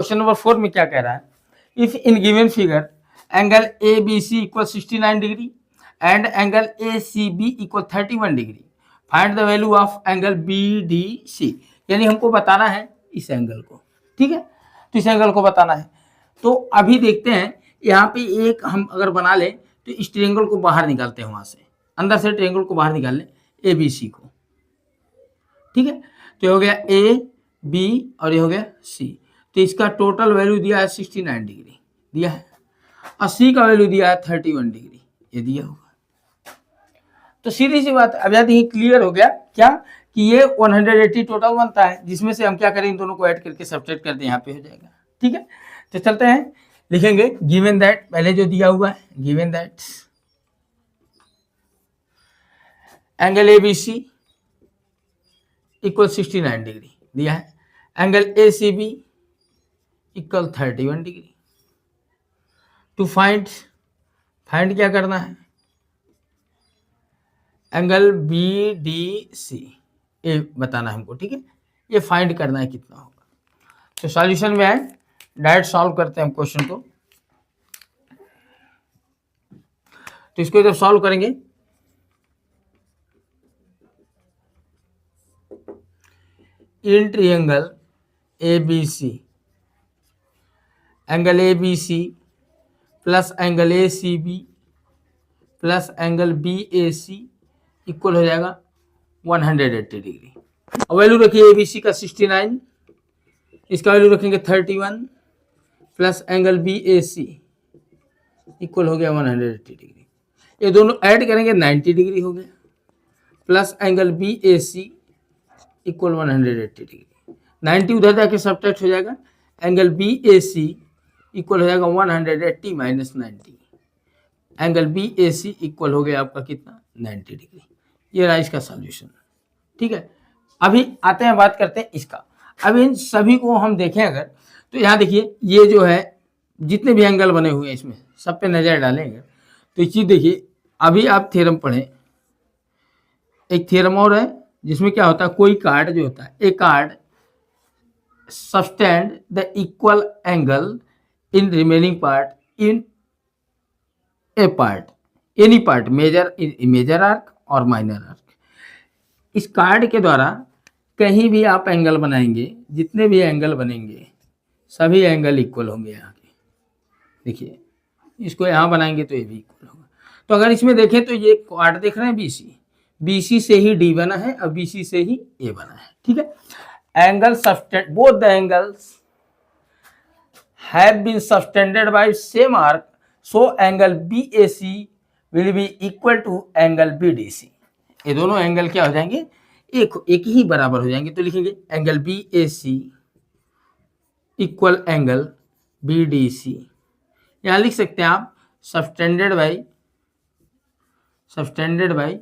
Question number 4 में क्या कह रहा है, if in given figure angle A B C equal 69 degree and angle A C B equal 31 degree, find the value of angle B D C. यानी हमको बताना है इस एंगल को, ठीक है, तो इस एंगल को बताना है। तो अभी देखते हैं यहाँ पे एक हम अगर बना लें तो इस ट्रायंगल को बाहर निकालते हैं, वहां से अंदर से ट्रायंगल को बाहर निकाल लें, ए बी सी को, ठीक है। तो ये हो गया ए बी और ये हो गया सी। तो इसका टोटल वैल्यू दिया है 69 डिग्री दिया है, और सी का वैल्यू दिया है 31 डिग्री, ये दिया होगा। तो सीधी सी बात, अब यदि क्लियर हो गया क्या कि ये 180 टोटल बनता है, जिसमें से हम क्या करें, इन दोनों को ऐड करके सब्ट्रैक्ट कर दें, यहाँ पे हो जाएगा, ठीक है। तो चलते हैं, लिखेंगे गिवन दैट, पहले जो दिया हुआ है given that angle A B C equal 69 degree दिया है, angle A C B equal 31 degree. To find क्या करना है, एंगल बी डी सी ये बताना है हमको, ठीक है, ये फाइंड करना है कितना होगा। तो सॉल्यूशन में आए, डायरेक्ट सॉल्व करते हैं हम क्वेश्चन को। तो इसको जब सॉल्व करेंगे, in triangle A B C, angle A B C plus angle A C B plus angle B A C equal हो जाएगा 180 डिग्री। और वैल्यू रखिए ए बी सी का 69, इसका वैल्यू रखेंगे 31 plus angle B A C equal हो गया 180 डिग्री। ये दोनों ऐड करेंगे 90 डिग्री हो गया, plus angle B A C equal 180 degree. 90 उधर जाके सब्ट्रैक्ट हो जाएगा, angle B A C equal हो जाएगा 180 minus 90, angle B A C equal हो गया आपका कितना, 90 डिग्री। ये रहा इसका सॉल्यूशन, ठीक है। अभी आते हैं, बात करते हैं इसका। अब इन सभी को हम देखें अगर, तो यहाँ देखिए ये जो है जितने भी एंगल बने हुए हैं इसमें सब पे नजर डालेंगे तो ये चीज देखिए। अभी आप थ्योरम पढ़ें, एक थ्योरम और है जिसमें क्या होता है, कोई कार्ड जो होता है, a chord subtend the equal angle in remaining part in a part, any part major arc और माइनर आर्क। इस कार्ड के द्वारा कहीं भी आप एंगल बनाएंगे, जितने भी एंगल बनेंगे सभी एंगल इक्वल होंगे। यहाँ के देखिए, इसको यहाँ बनाएंगे तो ये भी इक्वल होगा। तो अगर इसमें देखें तो ये कार्ड देख रहे हैं बीसी, बीसी से ही डी बना है और बीसी से ही ए बना है, ठीक है। Angle subtended, both the angles have been subtended by same arc, so angle BAC will be equal to angle BDC। ये दोनों एंगल क्या हो जाएंगे, एक ही बराबर हो जाएंगे। तो लिखेंगे angle BAC equal angle BDC। यहाँ लिख सकते हैं आप सबटेंडेड बाय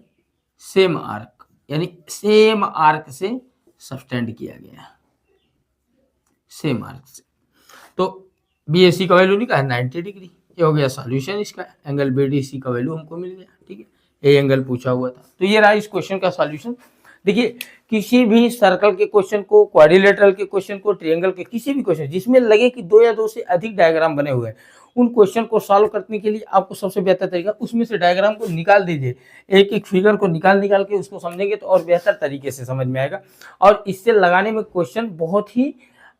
सेम आर्क, यानी सेम आर्क से सबटेंड किया गया, सेम आर्क से। तो BAC का वैल्यू निकाला 90 डिग्री, ये हो गया सॉल्यूशन इसका। एंगल BDC का वैल्यू हमको मिल गया, ठीक है, ये एंगल पूछा हुआ था। तो ये रहा इस क्वेश्चन का सॉल्यूशन। देखिए, किसी भी सर्कल के क्वेश्चन को, क्वाड्रिलेटरल के क्वेश्चन को, ट्रायंगल के किसी भी क्वेश्चन जिसमें लगे कि 2 या 2 से अधिक डायग्राम बने हुए हैं, उन क्वेश्चन को सॉल्व करने के लिए आपको सबसे बेहतर तरीका, उसमें से डायग्राम को निकाल दीजिए, एक एक फिगर को निकाल के उसको समझेंगे तो और बेहतर तरीके से समझ में आएगा, और इससे लगाने में क्वेश्चन बहुत ही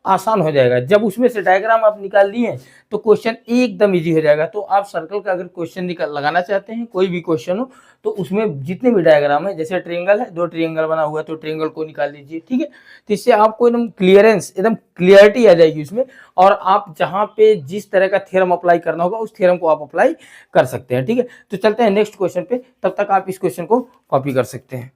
आसान हो जाएगा। जब उसमें से डायग्राम आप निकाल लिए तो क्वेश्चन एकदम इजी हो जाएगा। तो आप सर्कल का अगर क्वेश्चन लगाना चाहते हैं, कोई भी क्वेश्चन हो, तो उसमें जितने भी डायग्राम है, जैसे ट्रायंगल है, 2 ट्रायंगल बना हुआ है तो ट्रायंगल को निकाल लीजिए, ठीक है। तो इससे आपको एकदम क्लियरिटी आ जाएगी उसमें, और आप जहाँ पे जिस तरह का थ्योरम अप्लाई करना होगा उस थ्योरम को आप अप्लाई कर सकते हैं, ठीक है। तो चलते हैं नेक्स्ट क्वेश्चन पे, तब तक आप इस क्वेश्चन को कॉपी कर सकते हैं।